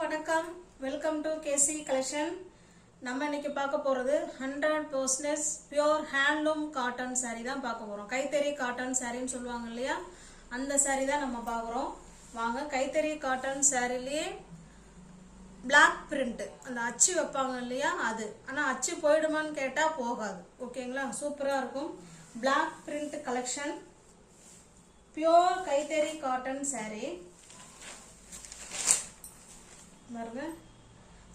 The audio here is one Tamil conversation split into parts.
வணக்கம் வெல்கம் டு கேசி கலெக்ஷன். நம்ம இன்னைக்கு பார்க்க போறது 100% பியூர் ஹேண்ட்லூம் காட்டன் saree தான் பார்க்க போறோம். கைத்தறி காட்டன் சாரின்னு சொல்லுவாங்க இல்லையா, அந்த saree தான் நம்ம பார்க்குறோம். வாங்க, கைத்தறி காட்டன் சாரிலேயே பிளாக் பிரிண்ட், அந்த அச்சு வைப்பாங்க இல்லையா அது. ஆனால் அச்சு போயிடுமான்னு கேட்டால் போகாது. ஓகேங்களா, சூப்பராக இருக்கும். பிளாக் பிரிண்ட் கலெக்ஷன், பியூர் கைத்தறி காட்டன் saree பாருங்க.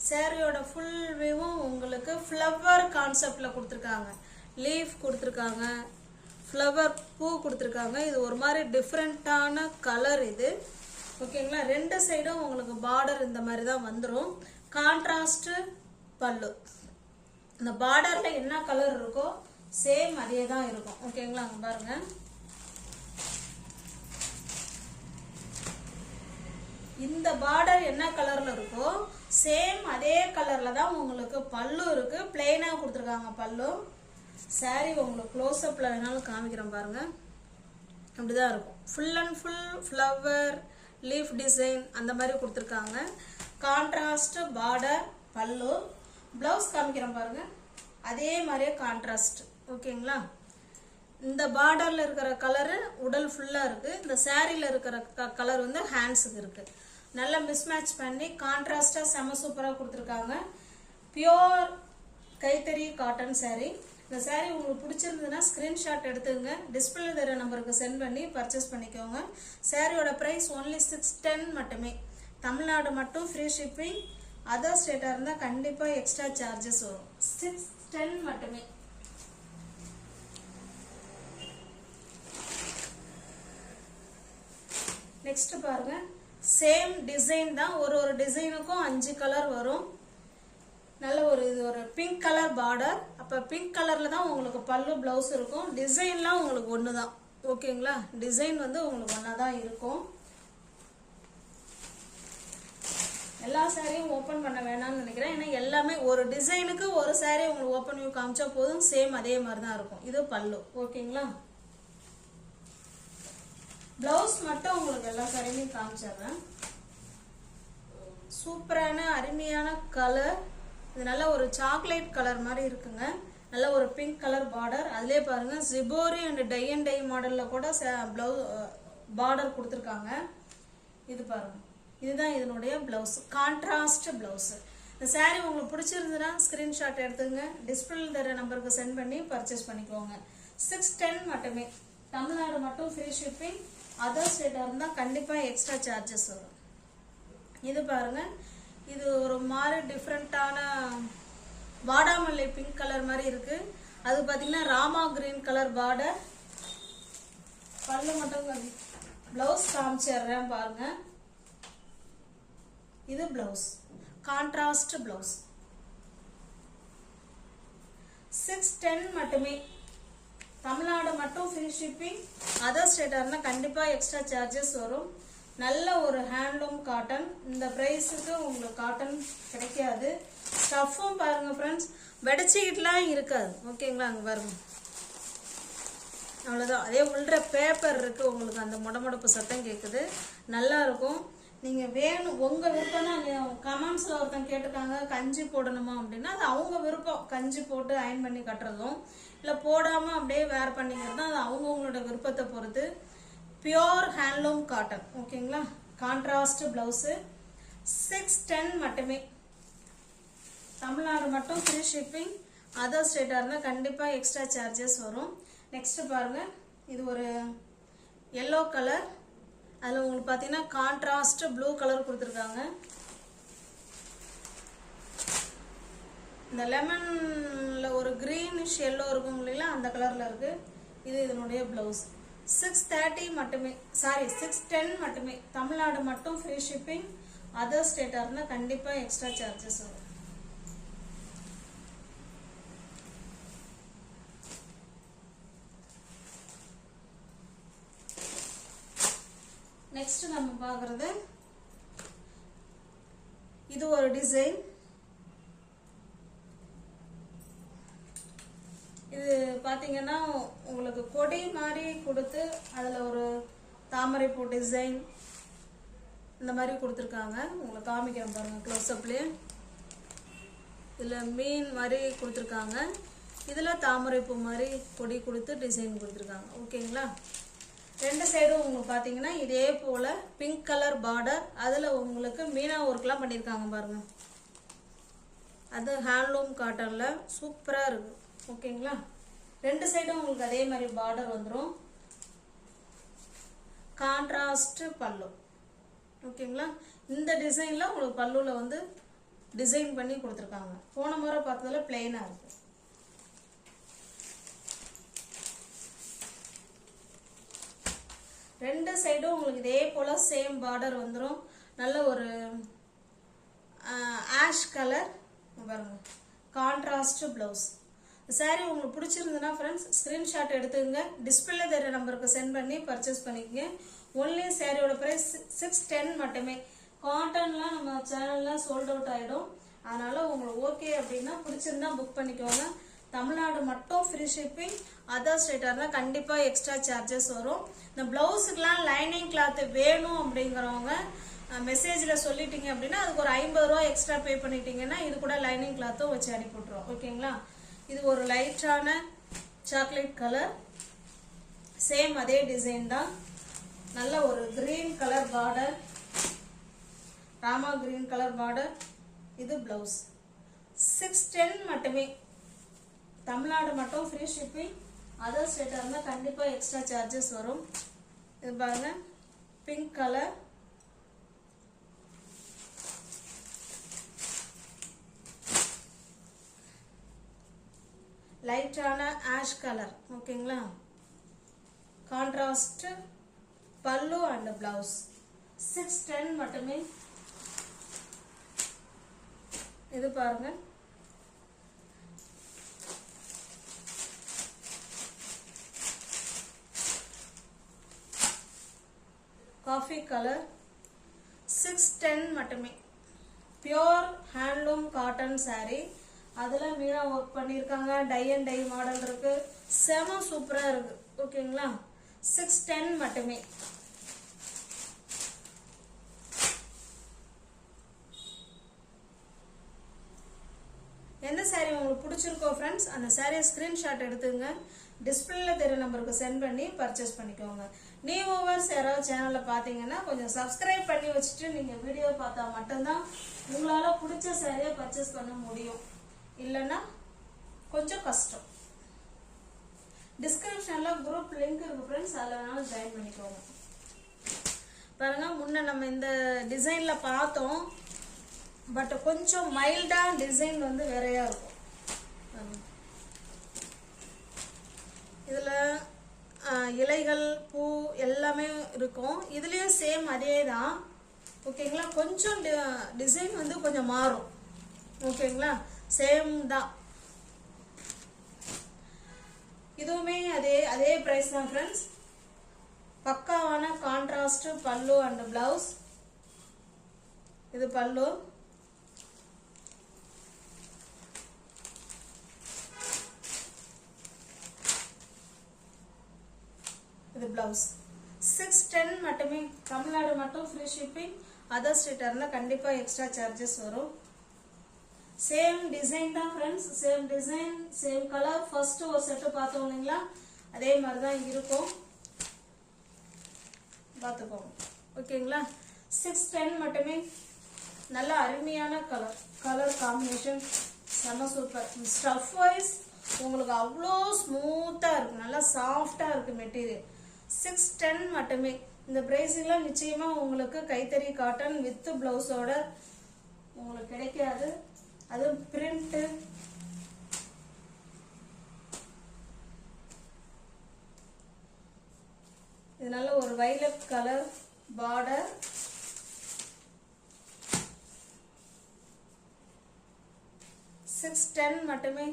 சாரியோட ஃபுல் வியூவும் உங்களுக்கு ஃப்ளவர் கான்செப்ட்ல கொடுத்துருக்காங்க. லீஃப் கொடுத்துருக்காங்க, ஃப்ளவர் பூ கொடுத்துருக்காங்க. இது ஒரு மாதிரி டிஃப்ரெண்ட்டான கலர் இது. ஓகேங்களா, ரெண்டு சைடும் உங்களுக்கு பார்டர் இந்த மாதிரி தான் வந்துடும். கான்ட்ராஸ்ட் பல்லு. இந்த பார்டர்ல என்ன கலர் இருக்கோ சேம் அதே தான் இருக்கும். ஓகேங்களா, அங்கே பாருங்க. இந்த பார்டர் என்ன கலர்ல இருக்கோ சேம் அதே கலர்ல தான் உங்களுக்கு பல்லு இருக்கு. பிளெயினா கொடுத்துருக்காங்க பல்லு. சாரி உங்களுக்கு க்ளோஸ் அப்ல வேணாலும் காமிக்கிறேன் பாருங்க. அப்படிதான் இருக்கும். Full and full flower leaf design அந்த மாதிரி கொடுத்துருக்காங்க. கான்ட்ராஸ்ட் பார்டர் பல்லு. பிளவுஸ் காமிக்கிறேன் பாருங்க, அதே மாதிரியே கான்ட்ராஸ்ட். ஓகேங்களா, இந்த பார்டர்ல இருக்கிற கலரு உடல் ஃபுல்லா இருக்கு. இந்த சாரியில இருக்கிற கலர் வந்து ஹேண்ட்ஸுக்கு இருக்கு. நல்லா மிஸ்மேட்ச் பண்ணி கான்ட்ராஸ்டா செம சூப்பரா கொடுத்துருக்காங்க. பியோர் கைத்தறி காட்டன் saree. இந்த saree உங்களுக்கு பிடிச்சிருந்ததுன்னா ஸ்கிரீன்ஷாட் எடுத்துங்க, டிஸ்பிளே தர நம்பருக்கு சென்ட் பண்ணி பர்ச்சேஸ் பண்ணிக்கோங்க. சாரியோட பிரைஸ் only 610 மட்டுமே. தமிழ்நாடு மட்டும் ஃப்ரீ ஷிப்பிங். அதர் ஸ்டேட்டா இருந்தா கண்டிப்பா எக்ஸ்ட்ரா சார்ஜஸ் வரும். 610 மட்டுமே. நெக்ஸ்ட் பாருங்க, சேம் டிசைன் தான். ஒரு டிசைனுக்கும் 5 கலர் வரும். நல்ல இது ஒரு பிங்க் கலர் பார்டர். அப்ப பிங்க் கலர்ல தான் உங்களுக்கு பல்லு பிளவுஸ் இருக்கும். டிசைன்லாம் உங்களுக்கு ஒன்று தான். ஓகேங்களா, டிசைன் வந்து உங்களுக்கு ஒன்றா தான் இருக்கும். எல்லா சாரியும் ஓப்பன் பண்ண வேணாம்னு நினைக்கிறேன். ஏன்னா எல்லாமே ஒரு டிசைனுக்கு ஒரு சாரி உங்களுக்கு ஓப்பன் வியூ காமிச்சா போதும். சேம் அதே மாதிரி தான் இருக்கும். இது பல்லு. ஓகேங்களா, பிளவுஸ் மட்டும் உங்களுக்கு எல்லா சாரியுமே காமிச்சிடுறேன். சூப்பரான அருமையான கலர். இது நல்ல ஒரு சாக்லேட் கலர் மாதிரி இருக்குங்க. நல்ல ஒரு பிங்க் கலர் பார்டர். அதுலேயே பாருங்க ஜிபோரி அண்ட் டை அண்ட் டை மாடல்ல கூட பார்டர் கொடுத்துருக்காங்க. இது பாருங்க, இதுதான் இதனுடைய பிளவுஸ். Contrast blouse. இந்த சாரி உங்களுக்கு பிடிச்சிருந்ததுன்னா ஸ்கிரீன்ஷாட் எடுத்துங்க, டிஸ்பிளே தர நம்பருக்கு சென்ட் பண்ணி பர்ச்சேஸ் பண்ணிக்கோங்க. 610 மட்டுமே. தமிழ்நாடு மட்டும் ஃப்ரீ ஷிப்பிங். அதர் ஸ்டேட்டா இருந்தா கண்டிப்பா எக்ஸ்ட்ரா சார்ஜஸ் வரும். இது பாருங்க, இது ஒரு மாதிரி டிஃப்ரெண்டான வாடாமல்லி பிங்க் கலர் மாதிரி இருக்கு. அது பாத்தீங்கன்னா ராமா கிரீன் கலர் பார்டர். பல்லு மட்டும் பிளவுஸ் காமிச்சிடுறேன் பாருங்க. இது பிளவுஸ், கான்ட்ராஸ்ட் பிளவுஸ். 610 மட்டுமே. தமிழ்நாடு மட்டும் ஃப்ரீ ஷிப்பிங். அதர் ஸ்டேட்டா இருந்தா கண்டிப்பா எக்ஸ்ட்ரா சார்ஜஸ் வரும். நல்ல ஒரு ஹேண்ட்லூம் காட்டன். இந்த பிரைஸுக்கு உங்களுக்கு காட்டன் கிடைக்காது. ஸ்டஃப்பும் பாருங்க ஃப்ரெண்ட்ஸ், வெடிச்சிக்கிட்டுலாம் இருக்காது. ஓகேங்களா, அங்கே பாருங்க, அவ்வளோதான். அதே உள்ள பேப்பர் இருக்கு. உங்களுக்கு அந்த முடமுடப்பு சத்தம் கேட்குது. நல்லா இருக்கும். நீங்க வேணும், உங்க விருப்பம் தான். கமெண்ட்ஸ்ல ஒருத்தன் கேட்டிருக்காங்க கஞ்சி போடணுமா அப்படின்னா, அது அவங்க விருப்பம். கஞ்சி போட்டு அயன் பண்ணி கட்டுறதும் இல்லை போடாம அப்படியே வேர் பண்ணிக்கிறதும் அது அவங்கவுங்களோட விருப்பத்தை பொறுத்து. Pure handloom cotton. ஓகேங்களா, கான்ட்ராஸ்ட் பிளவுஸ். 610 மட்டுமே. தமிழ்நாடு மட்டும் ஃப்ரீ ஷிப்பிங். அதர் ஸ்டேட்டா இருந்தா கண்டிப்பா எக்ஸ்ட்ரா சார்ஜஸ் வரும். நெக்ஸ்ட் பாருங்க, இது ஒரு எல்லோ கலர். அதில் உங்களுக்கு பார்த்தீங்கன்னா கான்ட்ராஸ்ட் ப்ளூ கலர் கொடுத்துருக்காங்க. இந்த லெமன்ல ஒரு கிரீனிஷ் எல்லோ இருக்கும் இல்லைங்களா, அந்த கலர்ல இருக்கு. இது இதனுடைய பிளவுஸ். 630 மட்டுமே. சாரி, 610 மட்டுமே. தமிழ்நாடு மட்டும் ஃப்ரீ ஷிப்பிங். அதர் ஸ்டேட்டா இருந்தால் கண்டிப்பா எக்ஸ்ட்ரா சார்ஜஸ் வரும். நெக்ஸ்ட் நம்ம பார்க்கறது இது ஒரு டிசைன். இது பாத்தீங்கன்னா உங்களுக்கு கொடி மாதிரி கொடுத்து அதுல ஒரு தாமரை பூ டிசைன் இந்த மாதிரி கொடுத்துருக்காங்க. உங்களுக்கு காமிக்கிறேன் பாருங்கள் க்ளோஸ்அப்லேயே. இதில் மீன் மாதிரி கொடுத்துருக்காங்க. இதில் தாமரைப்பூ மாதிரி கொடி கொடுத்து டிசைன் கொடுத்துருக்காங்க. ஓகேங்களா? ரெண்டு சைடும் உங்களுக்கு பார்த்தீங்கன்னா இதே போல் பிங்க் கலர் பார்டர், அதில் உங்களுக்கு மீனா ஒர்க்லாம் பண்ணியிருக்காங்க பாருங்கள். அது ஹேண்ட்லூம் காட்டனில் சூப்பராக இருக்குது. ஓகேங்களா? ரெண்டு சைடும் உங்களுக்கு அதே மாதிரி பார்டர் வந்துடும். கான்ட்ராஸ்ட் பல்லு. ஓகேங்களா? இந்த டிசைனில் உங்களுக்கு பல்லுவில் வந்து டிசைன் பண்ணி கொடுத்துருக்காங்க. போன முறை பார்த்ததில் பிளெயினாக இருக்குது. ரெண்டு சைடும் உங்களுக்கு இதே போல் சேம் பார்டர் வந்துடும். நல்ல ஒரு ஆஷ் கலர் பாருங்க, கான்ட்ராஸ்ட் ப்ளவுஸ். சாரீ உங்களுக்கு பிடிச்சிருந்ததுன்னா ஃப்ரெண்ட்ஸ் ஸ்க்ரீன்ஷாட் எடுத்துக்கங்க. டிஸ்பிளே தெரிய நம்பருக்கு சென்ட் பண்ணி பர்ச்சேஸ் பண்ணிக்கங்க. ஒன்லி சாரியோட ப்ரைஸ் 610 மட்டுமே. காட்டன்லாம் நம்ம சேனலில் சோல்ட் அவுட் ஆகிடும். அதனால் உங்களுக்கு ஓகே அப்படின்னா பிடிச்சிருந்தா புக் பண்ணிக்கோங்க. தமிழ்நாடு மட்டும் ஃப்ரீ ஷிப்பிங். அதர் ஸ்டேட்டாக இருந்தால் கண்டிப்பாக எக்ஸ்ட்ரா சார்ஜஸ் வரும். இந்த ப்ளவுஸுக்கெலாம் லைனிங் கிளாத்து வேணும் அப்படிங்கிறவங்க மெசேஜில் சொல்லிட்டீங்க அப்படின்னா அதுக்கு ஒரு 50 ரூபா எக்ஸ்ட்ரா பே பண்ணிட்டீங்கன்னா இது கூட லைனிங் கிளாத்தும் வச்சு அனுப்பிவிட்ருவோம். ஓகேங்களா? இது ஒரு லைட்டான சாக்லேட் கலர், சேம் அதே டிசைன் தான். நல்ல ஒரு green colour border, Rama green colour border. இது பிளவுஸ். 610 மட்டுமே. தமிழ்நாடு மட்டும் ஃப்ரீ ஷிப்பிங். அதர் ஸ்டேட்டாக இருந்தால் கண்டிப்பாக எக்ஸ்ட்ரா சார்ஜஸ் வரும். இது பாருங்க, பிங்க் கலர், லைட்டான ஆஷ் கலர். ஓகேங்களா? கான்ட்ராஸ்ட் பல்லு அண்ட் பிளவுஸ். 610 மட்டுமே. இது பாருங்க, காஃபி கலர். 610 மட்டுமே. Pure handloom cotton sari. அதில் மீனா ஒர்க் பண்ணியிருக்காங்க. டை அண்ட் டை மாடல் இருக்கு. செம சூப்பராக இருக்கு. ஓகேங்களா? 610 மட்டுமே. எந்த சாரீ உங்களுக்கு பிடிச்சிருக்கோ ஃப்ரெண்ட்ஸ் அந்த சாரியை ஸ்க்ரீன்ஷாட் எடுத்துங்க. டிஸ்பிளேல தெரிய நம்பருக்கு சென்ட் பண்ணி பர்ச்சேஸ் பண்ணிக்கோங்க. நியூ ஓவர்ஸ் யாராவது சேனலில் பார்த்தீங்கன்னா கொஞ்சம் சப்ஸ்கிரைப் பண்ணி வச்சுட்டு நீங்கள் வீடியோ பார்த்தா மட்டும்தான் உங்களால் பிடிச்ச சாரியை பர்ச்சேஸ் பண்ண முடியும். இல்லைன்னா கொஞ்சம் கஷ்டம். டிஸ்கிரிப்ஷனில் குரூப் லிங்க் இருக்கு ஃப்ரெண்ட்ஸ், அதில் வேணாலும் ஜாயின் பண்ணிக்கோங்க. பாருங்க, முன்ன நம்ம இந்த டிசைனில் பார்த்தோம். பட் கொஞ்சம் மைல்டாக டிசைன் வந்து வேறையாக இருக்கும். இதில் இலைகள் பூ எல்லாமே இருக்கும். இதுலேயும் சேம் அதே தான். ஓகேங்களா? கொஞ்சம் டிசைன் வந்து கொஞ்சம் மாறும். ஓகேங்களா? சேம் தான். இதுவுமே அதே ப்ரைஸ் தான் ஃப்ரெண்ட்ஸ். பக்காவான கான்ட்ராஸ்ட் பல்லு அண்ட் பிளவுஸ். இது பல்லு. இது பிளவுஸ். 610 மட்டுமே. தமிழ்நாடு மட்டும் ஃப்ரீ ஷிப்பிங். அதர் ஸ்டேட்டாக இருந்தால் கண்டிப்பாக எக்ஸ்ட்ரா சார்ஜஸ் வரும். சேம் டிசைன் தான் friends. Same design, same colour. First ஒரு செட்டு பார்த்தோம் இல்லைங்களா, அதே மாதிரி தான் இருக்கும். பார்த்துக்கோங்க. ஓகேங்களா? 610 மட்டுமே. நல்ல அருமையான கலர் காம்பினேஷன். செம்ம சூப்பர். ஸ்டஃப் வைஸ் உங்களுக்கு அவ்வளோ ஸ்மூத்தாக இருக்குது. நல்லா சாஃப்டாக இருக்குது மெட்டீரியல். 610 மட்டுமே. இந்த பிரைஸில் நிச்சயமாக உங்களுக்கு கைத்தறி காட்டன் வித் பிளவுஸோட உங்களுக்கு கிடைக்காது. அது பிரிண்ட். இது நல்ல ஒரு வைலட் கலர் பார்டர். $610 மட்டுமே.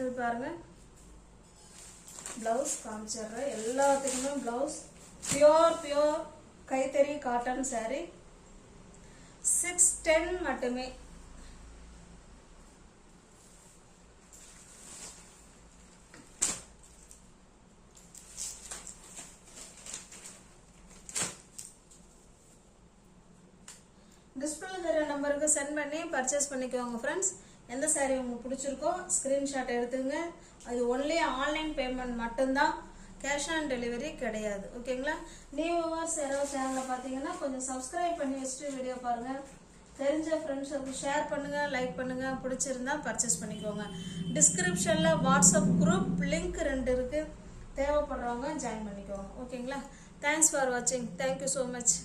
இது பாருங்க, பிளவுஸ் காமிச்சிடுறேன். எல்லாத்துக்குமே பிளவுஸ் பியோர் கைத்தறி காட்டன் saree 610 மட்டுமே. டிஸ்பிளே தர நம்பருக்கு சென்ட் பண்ணி பர்ச்சேஸ் பண்ணிக்கோங்க ஃப்ரெண்ட்ஸ். எந்த saree உங்களுக்கு பிடிச்சிருக்கோ ஸ்க்ரீன்ஷாட் எடுத்துங்க. அது ஒன்லி ஆன்லைன் பேமெண்ட் மட்டும்தான், கேஷ் ஆன் டெலிவரி கிடையாது. ஓகேங்களா? நியூ வியூவர்ஸ் யாராவது சேனலை பார்த்தீங்கன்னா கொஞ்சம் சப்ஸ்கிரைப் பண்ணி வச்சுட்டு வீடியோ பாருங்கள். தெரிஞ்ச ஃப்ரெண்ட்ஸுக்கு ஷேர் பண்ணுங்கள், லைக் பண்ணுங்கள். பிடிச்சிருந்தா பர்ச்சேஸ் பண்ணிக்கோங்க. டிஸ்கிரிப்ஷனில் வாட்ஸ்அப் குரூப் லிங்க் 2 இருக்குது, தேவைப்படுறவங்க ஜாயின் பண்ணிக்கோங்க. ஓகேங்களா? தேங்க்ஸ் ஃபார் வாட்சிங். Thank you so much.